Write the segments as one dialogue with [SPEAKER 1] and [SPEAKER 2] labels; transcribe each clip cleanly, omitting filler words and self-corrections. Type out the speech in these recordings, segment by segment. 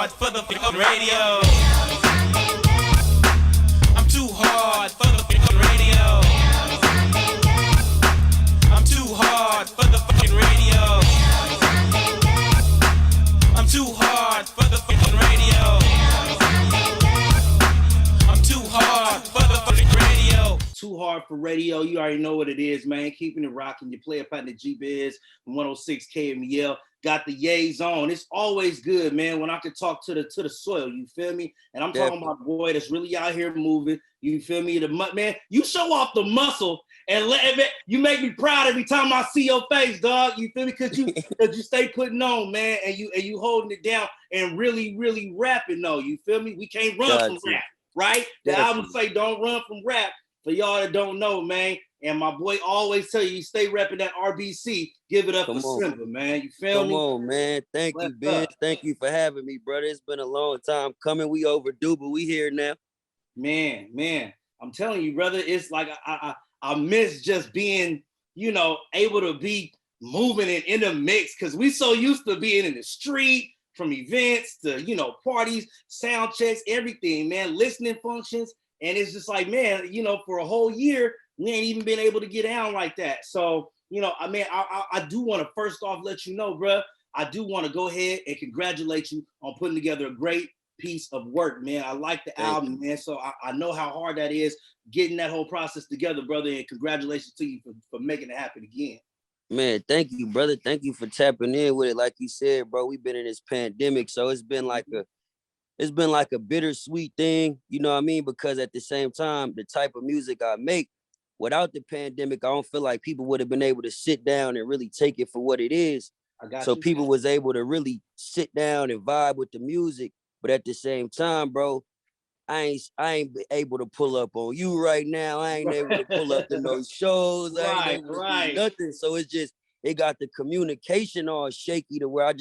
[SPEAKER 1] hard for the radio. I'm too hard for the radio. I'm too hard for the fucking radio. I'm too hard for the fucking radio. I'm too hard for the fucking radio.
[SPEAKER 2] Too hard for radio. You already know what it is, man. Keeping it rocking. Your player partner G-Biz from 106 KMEL. Got the yays on. It's always good, man, when I can talk to the soil. You feel me? And I'm talking about a boy that's really out here moving. You feel me? Man, you show off the muscle and you make me proud every time I see your face, dog. You feel me? Because you stay putting on, man, and you holding it down and really, really rapping, though. You feel me? We can't run from rap, right? The album say don't run from rap. For y'all that don't know, man, and my boy always tell you stay repping that RBC. Give it up for Symba, man. You feel me?
[SPEAKER 3] Come on, man. Thank you, Ben. Thank you for having me, brother. It's been a long time coming. We overdue, but we here now.
[SPEAKER 2] Man, I'm telling you, brother, it's like I miss just being, able to be moving and in the mix, because we so used to being in the street, from events to, parties, sound checks, everything, man, listening functions. And it's just like, man, for a whole year, we ain't even been able to get down like that. So, I do want to first off let you know, bro, I do want to go ahead and congratulate you on putting together a great piece of work, man. I like the album, man. So I know how hard that is getting that whole process together, brother. And congratulations to you for making it happen again.
[SPEAKER 3] Man, thank you, brother. Thank you for tapping in with it. Like you said, bro, we've been in this pandemic. So it's been like a bittersweet thing, you know what I mean? Because at the same time, the type of music I make, without the pandemic, I don't feel like people would have been able to sit down and really take it for what it is. So people was able to really sit down and vibe with the music. But at the same time, bro, I ain't able to pull up on you right now. I ain't able to pull up to no shows. I ain't able to do nothing. So it got the communication all shaky to where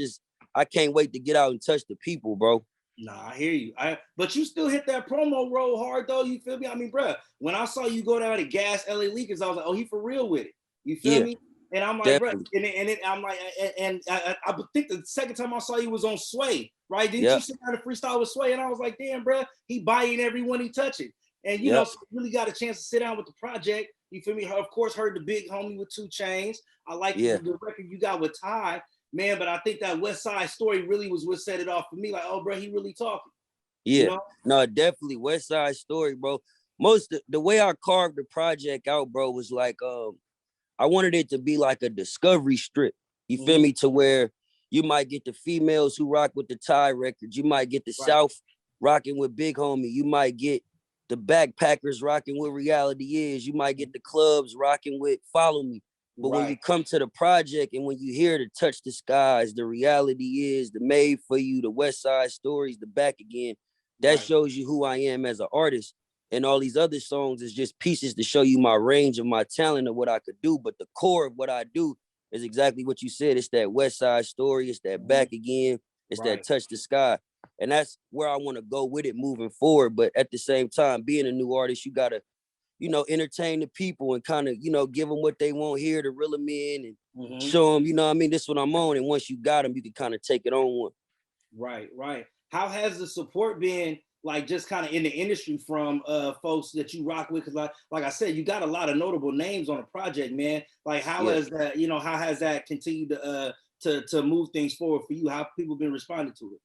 [SPEAKER 3] I can't wait to get out and touch the people, bro.
[SPEAKER 2] Nah, I hear you. But you still hit that promo roll hard, though. You feel me? I mean, bro, when I saw you go down to Gas LA Leakers, I was like, oh, he for real with it. You feel me? And I'm like, bro, I'm like, I think the second time I saw you was on Sway, right? Didn't you sit down and freestyle with Sway? And I was like, damn, bro, he buying everyone he touching. And, so really got a chance to sit down with the project. You feel me? Of course, heard the Big Homie with 2 Chainz. I like the record you got with Ty. Man, but I think that West Side Story really was what set it off for me. Like, oh, bro, he really talking.
[SPEAKER 3] Yeah, no, definitely West Side Story, bro. The way I carved the project out, bro, was like, I wanted it to be like a discovery strip. You feel me? To where you might get the females who rock with the Ty records. You might get the South rocking with Big Homie. You might get the backpackers rocking with Reality Is. You might get the clubs rocking with Follow Me. But when you come to the project and when you hear the Touch the Skies, the Reality Is, the Made for You, the West Side Stories, the Back Again, that shows you who I am as an artist. And all these other songs is just pieces to show you my range of my talent of what I could do. But the core of what I do is exactly what you said. It's that West Side Story. It's that Back Again. It's that Touch the Sky. And that's where I want to go with it moving forward. But at the same time, being a new artist, you got to entertain the people and kind of, give them what they want here to reel them in and show them, this is what I'm on. And once you got them, you can kind of take it on one.
[SPEAKER 2] Right. How has the support been, like, just kind of in the industry from folks that you rock with? Because like I said, you got a lot of notable names on the project, man. Like, how has that, how has that continued to move things forward for you? How have people been responding to it?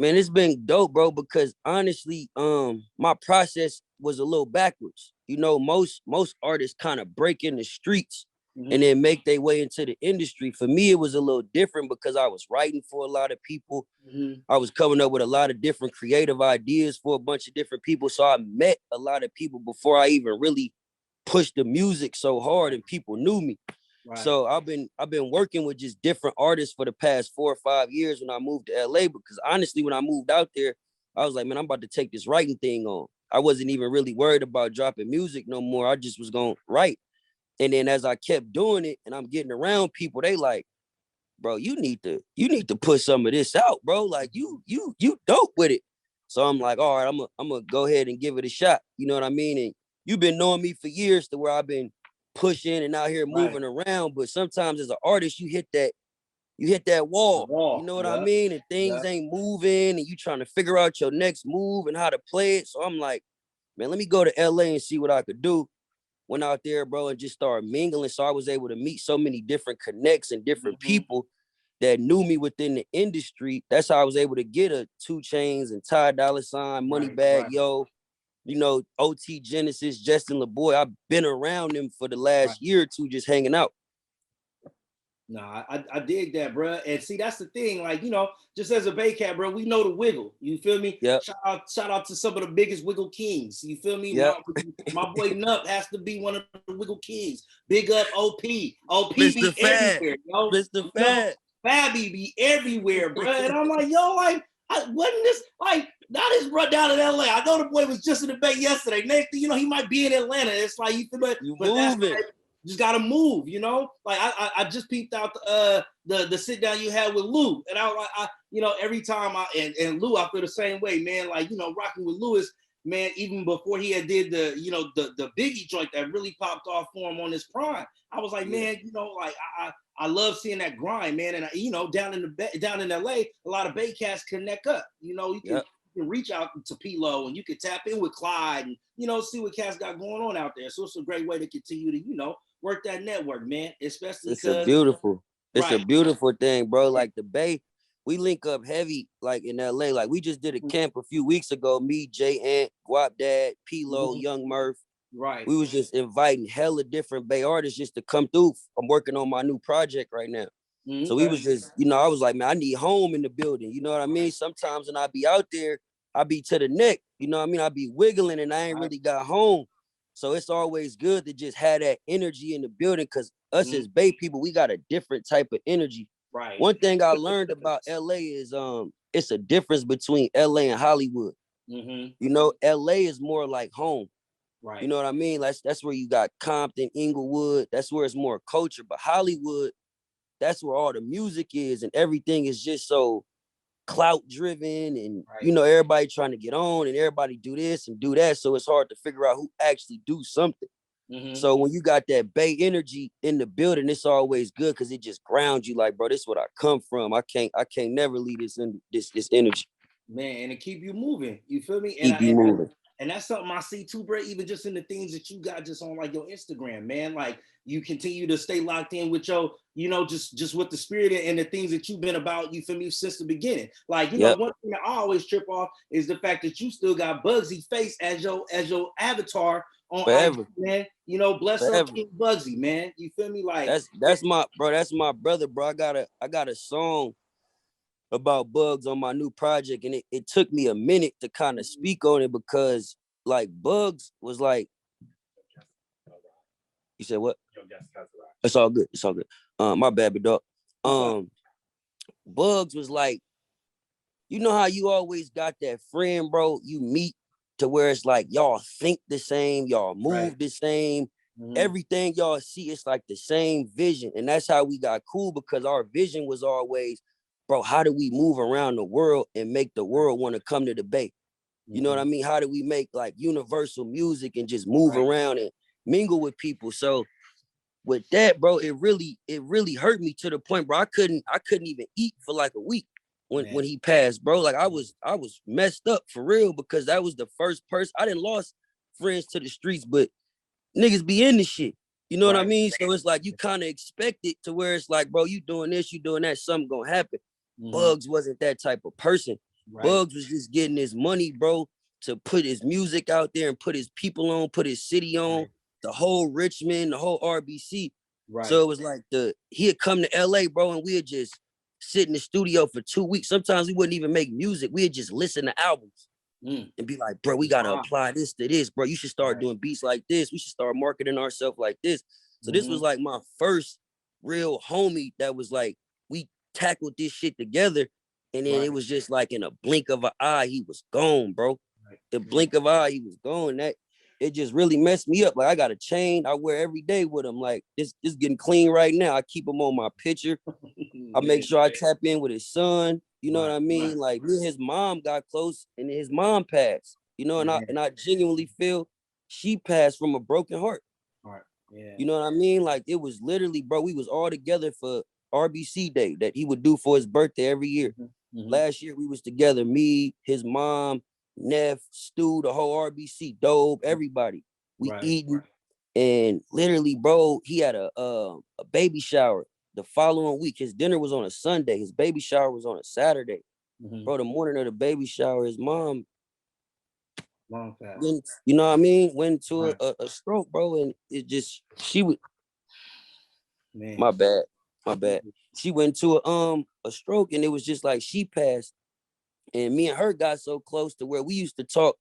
[SPEAKER 3] Man, it's been dope, bro, because honestly, my process was a little backwards. Most artists kind of break in the streets and then make their way into the industry. For me, it was a little different because I was writing for a lot of people. I was coming up with a lot of different creative ideas for a bunch of different people. So I met a lot of people before I even really pushed the music so hard and people knew me. So I've been working with just different artists for the past 4 or 5 years when I moved to LA, because honestly, when I moved out there, I was like, man, I'm about to take this writing thing on. I wasn't even really worried about dropping music no more. I just was going to write. And then as I kept doing it and I'm getting around people, they like, bro, you need to put some of this out, bro. Like you dope with it. So I'm like, all right, I'm gonna go ahead and give it a shot. You know what I mean? And you've been knowing me for years to where I've been pushing and out here moving around. But sometimes as an artist, you hit you hit that wall.
[SPEAKER 2] Wall.
[SPEAKER 3] You know what I
[SPEAKER 2] Yeah.
[SPEAKER 3] mean? And things
[SPEAKER 2] Yeah.
[SPEAKER 3] ain't moving, and you trying to figure out your next move and how to play it. So I'm like, man, let me go to LA and see what I could do. Went out there, bro, and just started mingling. So I was able to meet so many different connects and different people that knew me within the industry. That's how I was able to get a 2 Chainz and Ty Dolla $ign, Moneybag Yo, you know, OT Genesis, Justin LeBoy. I've been around them for the last year or two, just hanging out.
[SPEAKER 2] Nah, I dig that, bro. And see, that's the thing. Like, you know, just as a Bay Cat, bro, we know the wiggle. You feel me?
[SPEAKER 3] Yep.
[SPEAKER 2] Shout out to some of the biggest wiggle kings. You feel me?
[SPEAKER 3] Yep.
[SPEAKER 2] My boy Nup has to be one of the wiggle kings. Big up OP. OP
[SPEAKER 3] Mr.
[SPEAKER 2] be
[SPEAKER 3] Fad.
[SPEAKER 2] everywhere, yo.
[SPEAKER 3] Mr. Fad.
[SPEAKER 2] Fabby be everywhere, bro. And I'm like, yo, like, wasn't this like not his bro down in LA? I know the boy was just in the Bay yesterday. Next thing you know, he might be in Atlanta. It's like you feel me? But that's like, just gotta move, you know. Like I just peeped out the sit down you had with Lou, and I was like, you know, every time and Lou, I feel the same way, man. Like, you know, rocking with Lewis, man. Even before he had did the Biggie joint that really popped off for him on his prime, I was like, man, you know, like I love seeing that grind, man. And you know, down in LA, a lot of Bay Cats connect up. You know, you can reach out to P-Lo and you can tap in with Clyde and, you know, see what cats got going on out there. So it's a great way to continue to, you know, work that network, man. Especially
[SPEAKER 3] it's a beautiful thing, bro. Like the Bay, we link up heavy, like in LA. Like we just did a camp a few weeks ago. Me, Jay Ant, Guap Dad, P-Lo, Young Murph.
[SPEAKER 2] Right.
[SPEAKER 3] We was just inviting hella different Bay artists just to come through. I'm working on my new project right now. So we was just, you know, I was like, man, I need home in the building. You know what I mean? Sometimes when I be out there, I be to the neck. You know what I mean? I be wiggling and I ain't really got home. So it's always good to just have that energy in the building, because us as Bay people, we got a different type of energy.
[SPEAKER 2] Right.
[SPEAKER 3] One thing I learned about LA is it's a difference between LA and Hollywood. You know, LA is more like home.
[SPEAKER 2] Right.
[SPEAKER 3] You know what I mean? That's where you got Compton, Inglewood. That's where it's more culture. But Hollywood, that's where all the music is, and everything is just so clout driven, and you know, everybody trying to get on and everybody do this and do that. So it's hard to figure out who actually do something. So when you got that Bay energy in the building, it's always good because it just grounds you. Like, bro, this is what I come from. I can't never leave this energy.
[SPEAKER 2] Man, and it keep you moving. You feel me?
[SPEAKER 3] Keep you moving.
[SPEAKER 2] And that's something I see too, bro, even just in the things that you got just on like your Instagram, man. Like you continue to stay locked in with your, you know, just with the spirit and the things that you've been about, you feel me, since the beginning. Like, you know, one thing that I always trip off is the fact that you still got Bugsy face as your avatar on
[SPEAKER 3] Forever.
[SPEAKER 2] IG, man. You know, bless up King Bugsy, man. You feel me? Like
[SPEAKER 3] that's my brother, bro. I got a song about Bugs on my new project, and it took me a minute to kind of speak on it, because like Bugs was like, you said what? It's all good. It's all good. My bad, big dog. Bugs was like, you know how you always got that friend, bro, you meet to where it's like y'all think the same, y'all move the same, everything y'all see, it's like the same vision. And that's how we got cool, because our vision was always, bro, how do we move around the world and make the world want to come to the Bay? You know what I mean? How do we make like universal music and just move around and mingle with people? So with that, bro, it really hurt me to the point, bro, I couldn't even eat for like a week when he passed, bro. Like I was messed up for real, because that was the first person. I didn't lost friends to the streets, but niggas be in the shit. You know what I mean? So it's like you kind of expect it to where it's like, bro, you doing this, you doing that, something gonna happen. Bugs wasn't that type of person. Bugs was just getting his money, bro, to put his music out there and put his people on, put his city on, the whole Richmond, the whole RBC. So it was like he'd come to LA, bro, and we'd just sit in the studio for 2 weeks. Sometimes we wouldn't even make music. We'd just listen to albums and be like, bro, we gotta apply this to this, bro. You should start doing beats like this. We should start marketing ourselves like this. So this was like my first real homie that was like, we tackled this shit together, and then it was just like in a blink of an eye, he was gone, bro. The blink of an eye, he was gone. That it just really messed me up. Like I got a chain I wear every day with him. Like it's getting clean right now. I keep him on my picture. I make sure I tap in with his son. You know what I mean? Like me and his mom got close, and his mom passed. You know, and I genuinely feel she passed from a broken heart. You know what I mean? Like it was literally, bro, we was all together for RBC Day that he would do for his birthday every year.
[SPEAKER 2] Mm-hmm.
[SPEAKER 3] Last year we was together, me, his mom, Neff, Stu, the whole RBC, Dope, everybody. We eating, and literally, bro, he had a baby shower the following week. His dinner was on a Sunday. His baby shower was on a Saturday.
[SPEAKER 2] Mm-hmm.
[SPEAKER 3] Bro, the morning of the baby shower, his mom,
[SPEAKER 2] Long fast.
[SPEAKER 3] you know what I mean, went to a stroke, bro, and it just, she would,
[SPEAKER 2] Man.
[SPEAKER 3] my bad. She went to a stroke, and it was just like she passed, and me and her got so close to where we used to talk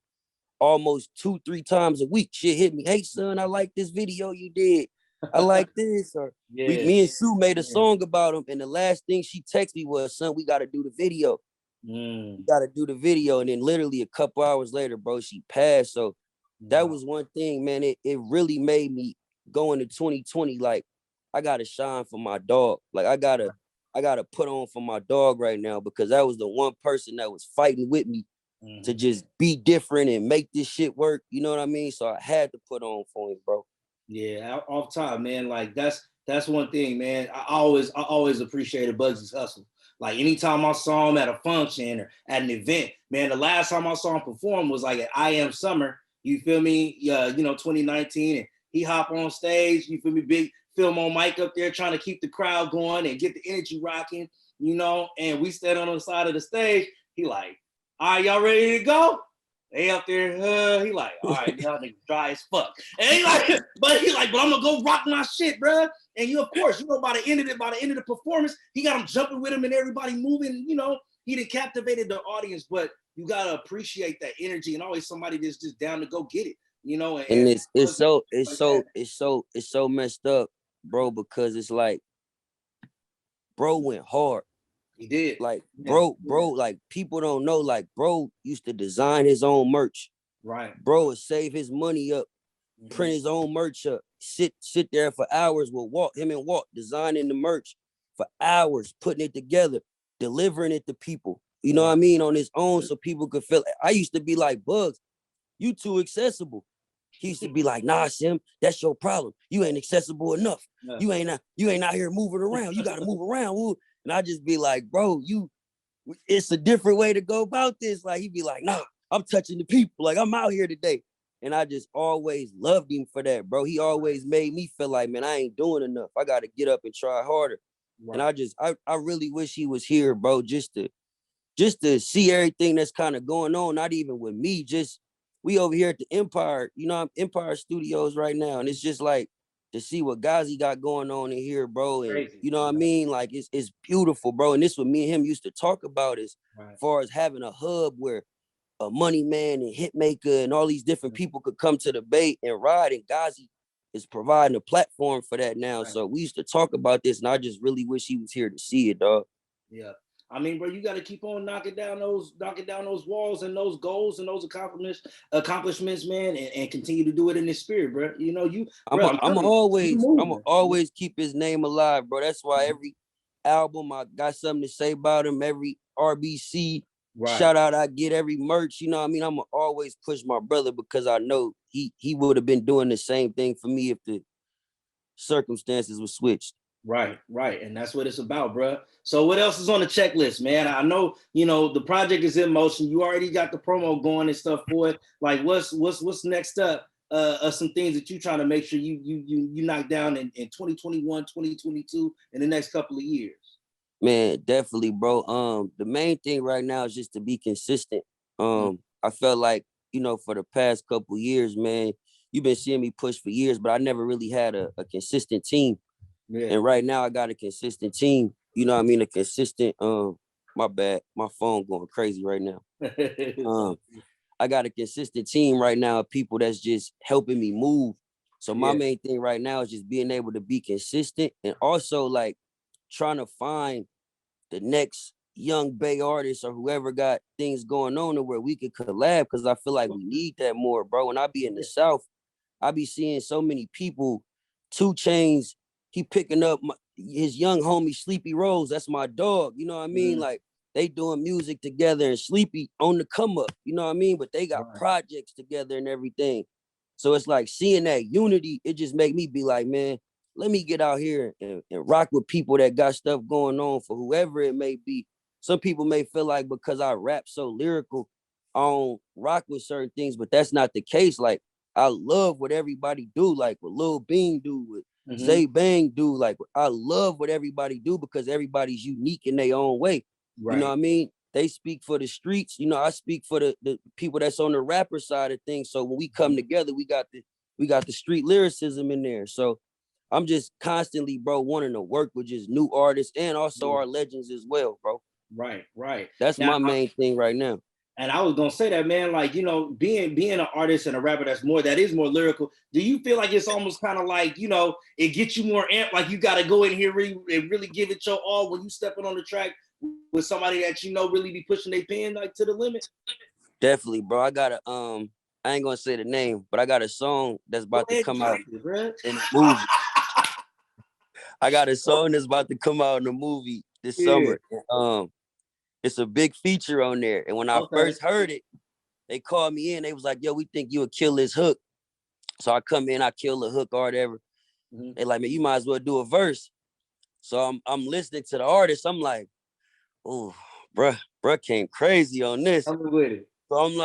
[SPEAKER 3] almost 2-3 times a week. Shit hit me, hey son, I like this video you did. I like this. Or me and Sue made a song about him, and the last thing she texted me was, son, we got to do the video. We got to do the video. And then literally a couple hours later, bro, she passed. So that was one thing, man. It really made me go into 2020 like, I gotta shine for my dog. Like I gotta put on for my dog right now, because that was the one person that was fighting with me to just be different and make this shit work. You know what I mean? So I had to put on for him, bro.
[SPEAKER 2] Yeah, off top, man. Like that's one thing, man. I always appreciated Bugs's hustle. Like anytime I saw him at a function or at an event, man, the last time I saw him perform was like at I Am Summer. You feel me? 2019, and he hop on stage. You feel me? Big film on mic up there, trying to keep the crowd going and get the energy rocking. And we stand on the side of the stage. He like, all right, y'all ready to go? They up there, he like, all right, y'all niggas dry as fuck. And he like, but I'm gonna go rock my shit, bro. And of course, by the end of the performance, he got them jumping with him and everybody moving. He done captivated the audience. But you gotta appreciate that energy and always somebody that's just down to go get it.
[SPEAKER 3] And it's so messed up, bro, because it's like, bro went hard.
[SPEAKER 2] He did.
[SPEAKER 3] Like, bro, like people don't know, like, bro used to design his own merch.
[SPEAKER 2] Right.
[SPEAKER 3] Bro would save his money up, print his own merch up, sit there for hours with Walt, designing the merch for hours, putting it together, delivering it to people. You know what I mean? On his own, so people could feel it. I used to be like, Bugs, you too accessible. He used to be like, nah, Sim, that's your problem. You ain't accessible enough. No. You ain't out here moving around. You gotta move around. Woo. And I just be like, bro, it's a different way to go about this. Like, he'd be like, nah, I'm touching the people. Like, I'm out here today. And I just always loved him for that, bro. He always made me feel like, man, I ain't doing enough. I got to get up and try harder. Right. And I really wish he was here, bro, just to see everything that's kind of going on. Not even with me, just we over here at the Empire, Empire Studios right now. And it's just like, to see what Ghazi got going on in here, bro. And crazy. You know what I mean? Like, it's beautiful, bro. And this what me and him used to talk about is as far as having a hub where a Money Man and Hitmaker and all these different people could come to the Bay and ride. And Ghazi is providing a platform for that now. Right. So we used to talk about this, and I just really wish he was here to see it, dog.
[SPEAKER 2] Yeah. I mean, bro, you got to keep on knocking down those walls and those goals and those accomplishments, man, and continue to do it in this spirit, bro. I'm always keep his name alive, bro. That's why every album I got something to say about him. Every RBC shout out I get, every merch. You know what I mean? I'm gonna always push my brother, because I know he would have been doing the same thing for me if the circumstances were switched. Right. And that's what it's about, bro. So what else is on the checklist, man? I know, the project is in motion. You already got the promo going and stuff for it. Like, what's next up? Some things that you trying to make sure you knock down in 2021, 2022, in the next couple of years.
[SPEAKER 3] Man, definitely, bro. The main thing right now is just to be consistent. I felt like, for the past couple of years, man, you've been seeing me push for years, but I never really had a consistent team. Yeah. And right now I got a consistent team. You know what I mean? A consistent, my bad, my phone going crazy right now. I got a consistent team right now of people that's just helping me move. So my main thing right now is just being able to be consistent, and also like trying to find the next young Bay artist or whoever got things going on to where we could collab, because I feel like we need that more, bro. When I be in the South, I be seeing so many people, 2 Chainz, he picking up his young homie Sleepy Rose. That's my dog. You know what I mean? Like, they doing music together, and Sleepy on the come up. You know what I mean? But they got projects together and everything. So it's like seeing that unity, it just make me be like, man, let me get out here and rock with people that got stuff going on for whoever it may be. Some people may feel like because I rap so lyrical, I don't rock with certain things, but that's not the case. Like, I love what everybody do, like what Lil Bean do, what Zay Bang do. Like, I love what everybody do because everybody's unique in their own way.
[SPEAKER 2] Right.
[SPEAKER 3] You know what I mean? They speak for the streets. You know, I speak for the people that's on the rapper side of things. So when we come together, we got the street lyricism in there. So I'm just constantly, bro, wanting to work with just new artists and also our legends as well, bro.
[SPEAKER 2] Right, right.
[SPEAKER 3] That's
[SPEAKER 2] Now,
[SPEAKER 3] my main thing right now.
[SPEAKER 2] And I was gonna say that, man, like, you know, being an artist and a rapper that is more lyrical, do you feel like it's almost kind of like, you know, it gets you more amped, like you gotta go in here and really give it your all when you stepping on the track with somebody that you know really be pushing their pen like to the limit?
[SPEAKER 3] Definitely, bro. I got I ain't gonna say the name, but I got a song that's about to come out in the movie. I got a song that's about to come out in the movie this summer. It's a big feature on there. And when I first heard it, they called me in. They was like, yo, we think you would kill this hook. So I come in, I kill the hook or whatever. They like, man, you might as well do a verse. So I'm listening to the artist. I'm like, oh, bruh came crazy on this.
[SPEAKER 2] I'm with it.
[SPEAKER 3] So I'm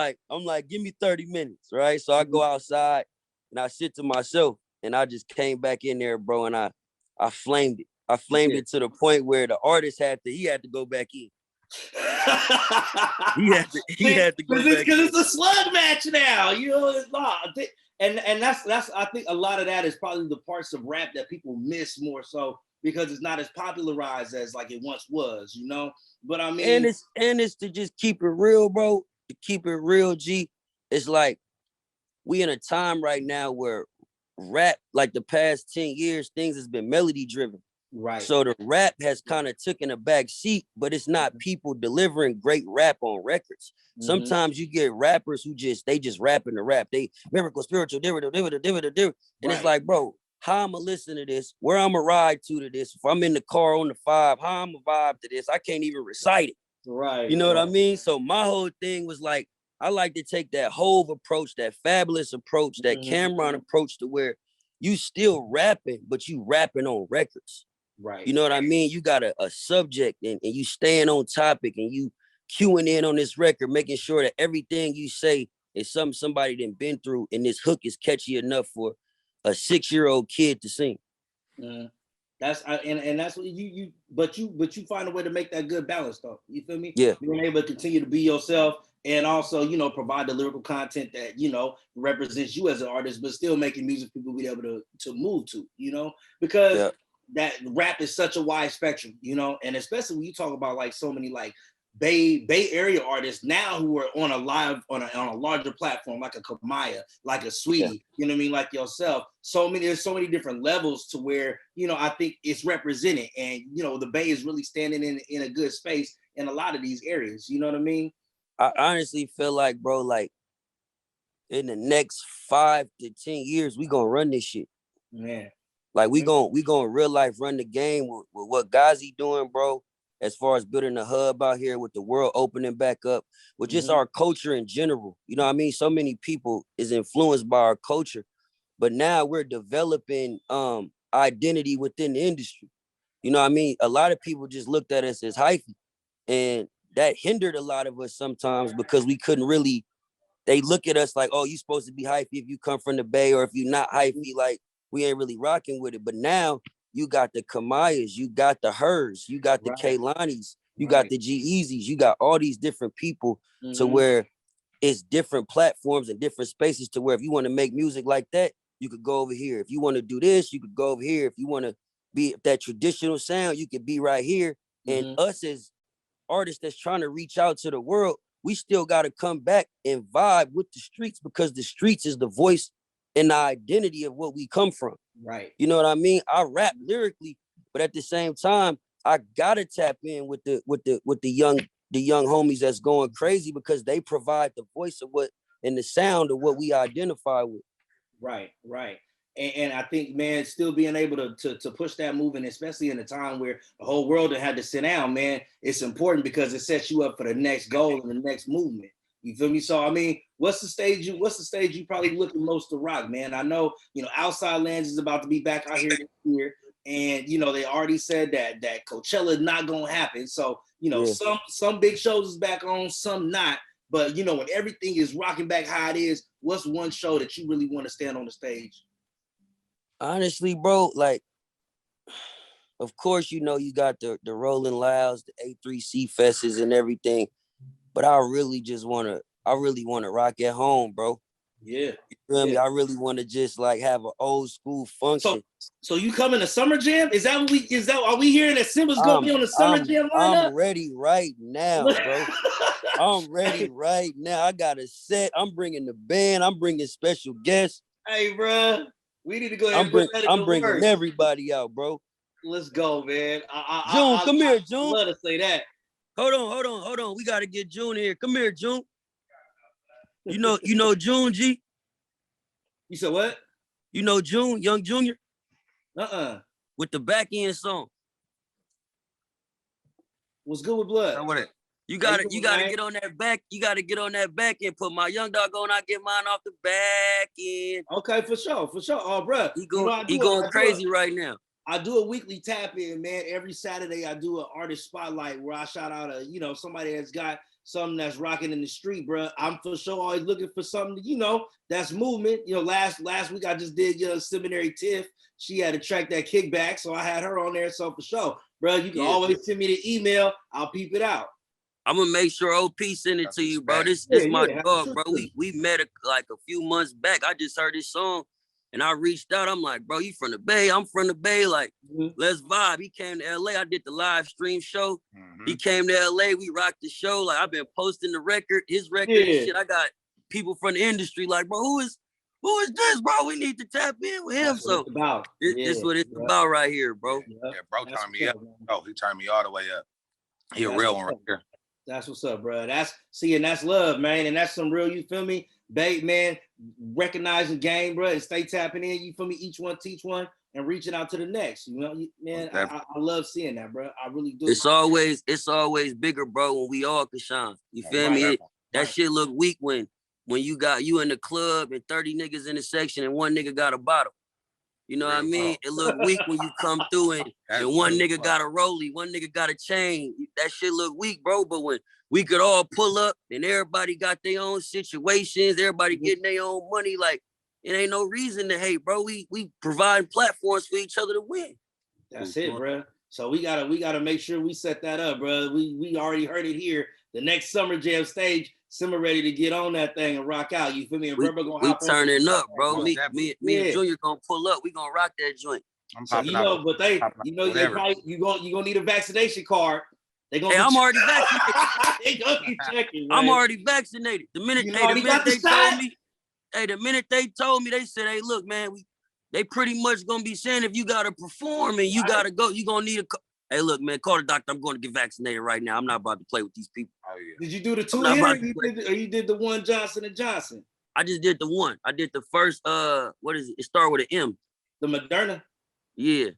[SPEAKER 3] like, give me 30 minutes, right? So I go outside and I sit to myself and I just came back in there, bro, and I flamed it. I flamed it to the point where the artist had to go back in. he had to go back
[SPEAKER 2] because it's a slug match now. You know, it's not. And that's I think a lot of that is probably the parts of rap that people miss more so because it's not as popularized as like it once was, you know. But I mean,
[SPEAKER 3] and it's to just keep it real, bro. To keep it real, G. It's like we in a time right now where rap, like the past 10 years, things has been melody driven.
[SPEAKER 2] Right.
[SPEAKER 3] So the rap has kind of taken a back seat, but it's not people delivering great rap on records. Sometimes you get rappers who just rapping the rap. They miracle, spiritual, and it's like, bro, how I'ma listen to this? Where I'ma ride to this? If I'm in the car on the 5, how I'ma vibe to this? I can't even recite it.
[SPEAKER 2] Right.
[SPEAKER 3] You know what I mean? So my whole thing was like, I like to take that Hove approach, that Fabulous approach, that Cameron approach to where you still rapping, but you rapping on records.
[SPEAKER 2] Right.
[SPEAKER 3] You know what I mean? You got a subject and you staying on topic and you cueing in on this record, making sure that everything you say is something somebody done been through and this hook is catchy enough for a 6-year-old kid to sing.
[SPEAKER 2] That's what but you find a way to make that good balance though. You feel me?
[SPEAKER 3] Yeah.
[SPEAKER 2] Being able to continue to be yourself and also, you know, provide the lyrical content that, you know, represents you as an artist, but still making music people be able to move to, you know, because that rap is such a wide spectrum, you know, and especially when you talk about like so many like Bay Area artists now who are on a larger platform, like a Kamaya, like a Sweetie, you know what I mean, like yourself. There's so many different levels to where, you know, I think it's represented, and you know, the Bay is really standing in a good space in a lot of these areas. You know what I mean?
[SPEAKER 3] I honestly feel like, bro, like in the next 5 to 10 years, we gonna run this shit.
[SPEAKER 2] Man.
[SPEAKER 3] Like we gonna real life run the game with what Ghazi doing, bro. As far as building a hub out here with the world opening back up, with just our culture in general. You know what I mean? So many people is influenced by our culture, but now we're developing identity within the industry. You know what I mean? A lot of people just looked at us as hyphy, and that hindered a lot of us sometimes because we couldn't really, they look at us like, oh, you supposed to be hyphy if you come from the Bay, or if you're not hyphy, like we ain't really rocking with it. But now you got the Kamayas, you got the Hers, you got the Kaylanis, you got the G-Eazy's, you got all these different people to where it's different platforms and different spaces to where if you want to make music like that, you could go over here. If you want to do this, you could go over here. If you want to be that traditional sound, you could be right here. And us as artists that's trying to reach out to the world, we still got to come back and vibe with the streets because the streets is the voice and the identity of what we come from.
[SPEAKER 2] Right.
[SPEAKER 3] You know what I mean? I rap lyrically, but at the same time, I gotta tap in with the young homies that's going crazy because they provide the voice of what and the sound of what we identify with.
[SPEAKER 2] Right. And I think, man, still being able to push that movement, especially in a time where the whole world had to sit down, man, it's important because it sets you up for the next goal and the next movement. You feel me? So I mean, what's the stage you probably looking most to rock, man? I know, Outside Lands is about to be back out here this year. And they already said that Coachella is not gonna happen. So,
[SPEAKER 3] Yeah.
[SPEAKER 2] some big shows is back on, some not. But when everything is rocking back how it is, what's one show that you really want to stand on the stage?
[SPEAKER 3] Honestly, bro, like, of course, you got the Rolling Louds, the A3C Fests and everything, but I really want to rock at home, bro.
[SPEAKER 2] Yeah.
[SPEAKER 3] You feel me? I really want to just like have an old school function.
[SPEAKER 2] So you coming to Summer Jam? Are we hearing that Symba's gonna be on the Summer Jam lineup?
[SPEAKER 3] I'm ready right now, bro. I'm ready right now. I got a set. I'm bringing the band. I'm bringing special guests.
[SPEAKER 2] Hey, bro, we need to go ahead and put that in
[SPEAKER 3] I'm bringing everybody out, bro.
[SPEAKER 2] Let's go, man.
[SPEAKER 3] June, come here, June.
[SPEAKER 2] I love to say that.
[SPEAKER 3] Hold on. We gotta get June here. Come here, June. You know June, G?
[SPEAKER 2] You said what?
[SPEAKER 3] You know June, Young Junior? With the back end song.
[SPEAKER 2] What's good with blood?
[SPEAKER 4] What it?
[SPEAKER 3] You gotta get on that back. You gotta get on that back end. Put my young dog on. I get mine off the back end.
[SPEAKER 2] Okay, for sure. Oh, bro.
[SPEAKER 3] He going crazy right now.
[SPEAKER 2] I do a weekly tap in, man. Every Saturday I do an artist spotlight where I shout out somebody that's got something that's rocking in the street, bro. I'm for sure always looking for something, that's movement. Last week I just did Seminary Tiff. She had a track that kickback, so I had her on there. So for sure, bro, you can always send me the email. I'll peep it out.
[SPEAKER 3] I'm gonna make sure OP send it to you, bro. This my dog, bro. We met like a few months back. I just heard this song and I reached out. I'm like, bro, you from the Bay? I'm from the Bay. Like, let's vibe. He came to LA. I did the live stream show. He came to LA. We rocked the show. Like, I've been posting the record, his record and shit. I got people from the industry like, bro, who is this, bro? We need to tap in with him. So this is what it's about right here, bro.
[SPEAKER 4] Yeah, bro turned me up. Oh, he turned me all the way up. He a real one right here.
[SPEAKER 2] That's what's up, bro. That's love, man. And that's some real, you feel me? Babe, man, recognizing game, bro, and stay tapping in, you feel me? Each one teach one and reaching out to the next. Man, I love seeing that, bro. I really do.
[SPEAKER 3] It's always bigger, bro, when we all can shine. You feel me? That shit look weak when you got you in the club and 30 niggas in the section and one nigga got a bottle. You know what I mean? It look weak when you come through and one nigga got a rollie, one nigga got a chain. That shit look weak, bro. But when we could all pull up and everybody got their own situations, everybody getting their own money, like, it ain't no reason to hate, bro. We provide platforms for each other to win.
[SPEAKER 2] That's it, bro. So we gotta make sure we set that up, bro. We already heard it here. The next Summer Jam stage, Symba ready to get on that thing and rock out. You feel me? And
[SPEAKER 3] we turning up, bro. Me and Junior gonna pull up. We gonna rock that joint.
[SPEAKER 2] So, but they probably you gonna need a vaccination card.
[SPEAKER 3] I'm already vaccinated.
[SPEAKER 2] They gonna be checking, man.
[SPEAKER 3] I'm already vaccinated. The minute they told me, they said, hey, look, man, they pretty much gonna be saying if you gotta perform and you gotta go, you gonna need a. Hey, look, man, call the doctor. I'm going to get vaccinated right now. I'm not about to play with these people.
[SPEAKER 4] Oh, yeah.
[SPEAKER 2] Did you do the 2 here, or you did the one Johnson & Johnson?
[SPEAKER 3] I just did the one. I did the first, what is it? It started with an M.
[SPEAKER 2] The Moderna?
[SPEAKER 3] Yeah.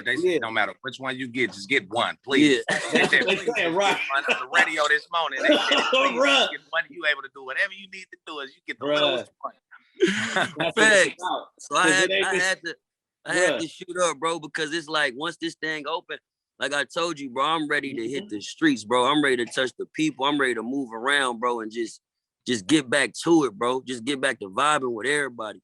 [SPEAKER 4] They said no matter which one you get, just get one, please.
[SPEAKER 2] Yeah. That's what they saying, right.
[SPEAKER 4] On the radio this morning, they said, please, get one. You able to do whatever you need to do as you get the lowest one.
[SPEAKER 3] Facts. So I had to shoot up, bro, because it's like, once this thing open, like I told you, bro, I'm ready to hit the streets, bro. I'm ready to touch the people. I'm ready to move around, bro, and just get back to it, bro. Just get back to vibing with everybody.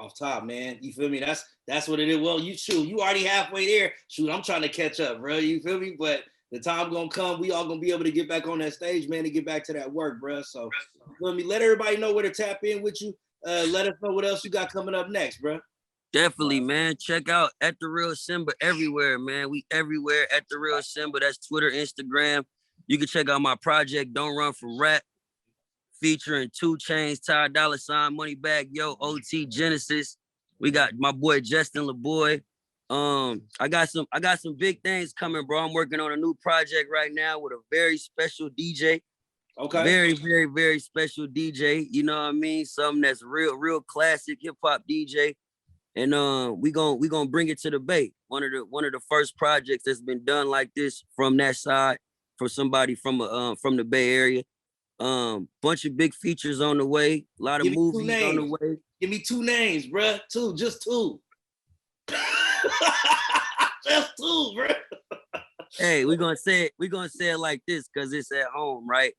[SPEAKER 2] Off top, man. You feel me? That's what it is. Well, you already halfway there. Shoot, I'm trying to catch up, bro. You feel me? But the time gonna come, we all gonna be able to get back on that stage, man, to get back to that work, bro. So, you feel me? Let everybody know where to tap in with you. Let us know what else you got coming up next, bro.
[SPEAKER 3] Definitely, man. Check out At The Real Symba everywhere, man. We everywhere at The Real Symba. That's Twitter, Instagram. You can check out my project, Don't Run From Rap, featuring 2 Chainz, Ty Dolla $ign, Moneybagg Yo, OT Genesis. We got my boy Justin LaBoy. I got some big things coming, bro. I'm working on a new project right now with a very special DJ. Okay. Very, very, very special DJ. You know what I mean? Something that's real classic hip-hop DJ. And we gonna bring it to the Bay. One of the first projects that's been done like this from that side, for somebody from the Bay Area. Bunch of big features on the way. A lot of movies on the way.
[SPEAKER 2] Give me 2 names, bruh. 2, just 2. Just 2, bruh.
[SPEAKER 3] Hey, we're gonna say it like this because it's at home, right?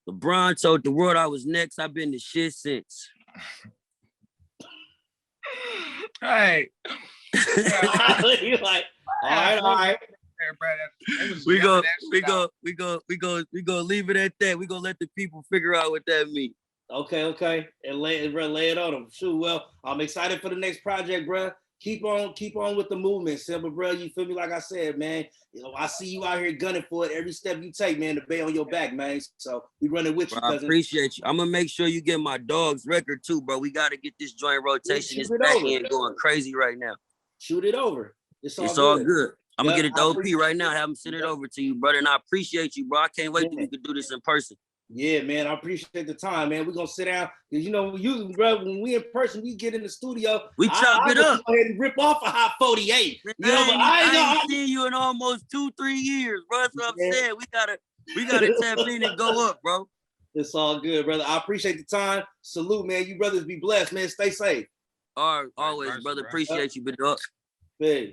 [SPEAKER 3] LeBron told the world I was next. I've been the shit since.
[SPEAKER 4] Hey.
[SPEAKER 2] You like, all right.
[SPEAKER 3] We go leave it at that. We gonna let the people figure out what that means.
[SPEAKER 2] Okay. And lay it on them. Shoot, well, I'm excited for the next project, bro. Keep on with the movement, Symba, bro. You feel me? Like I said, man. You know, I see you out here gunning for it every step you take, man. The bay on your back, man. So we running with you,
[SPEAKER 3] bro, I
[SPEAKER 2] cousin.
[SPEAKER 3] appreciate you. I'm gonna make sure you get my dog's record too, bro. We gotta get this joint rotation. This back end going crazy right now.
[SPEAKER 2] Shoot it over. It's
[SPEAKER 3] all good. I'm gonna get it to OP right now. Have him send it over to you, brother. And I appreciate you, bro. I can't wait till we could do this in person.
[SPEAKER 2] Yeah, man, I appreciate the time, man. We're gonna sit down because you know, usually, bro, when we in person, we get in the studio.
[SPEAKER 3] We chop it up.
[SPEAKER 2] Go ahead and rip off a hot 48.
[SPEAKER 3] Man, you know, but I ain't seen you in almost 2-3 years, bro. That's what I'm saying. We gotta tap in and go up, bro.
[SPEAKER 2] It's all good, brother. I appreciate the time. Salute, man. You brothers be blessed, man. Stay safe.
[SPEAKER 3] All right, always, brother. Appreciate you, big dog.
[SPEAKER 2] Peace.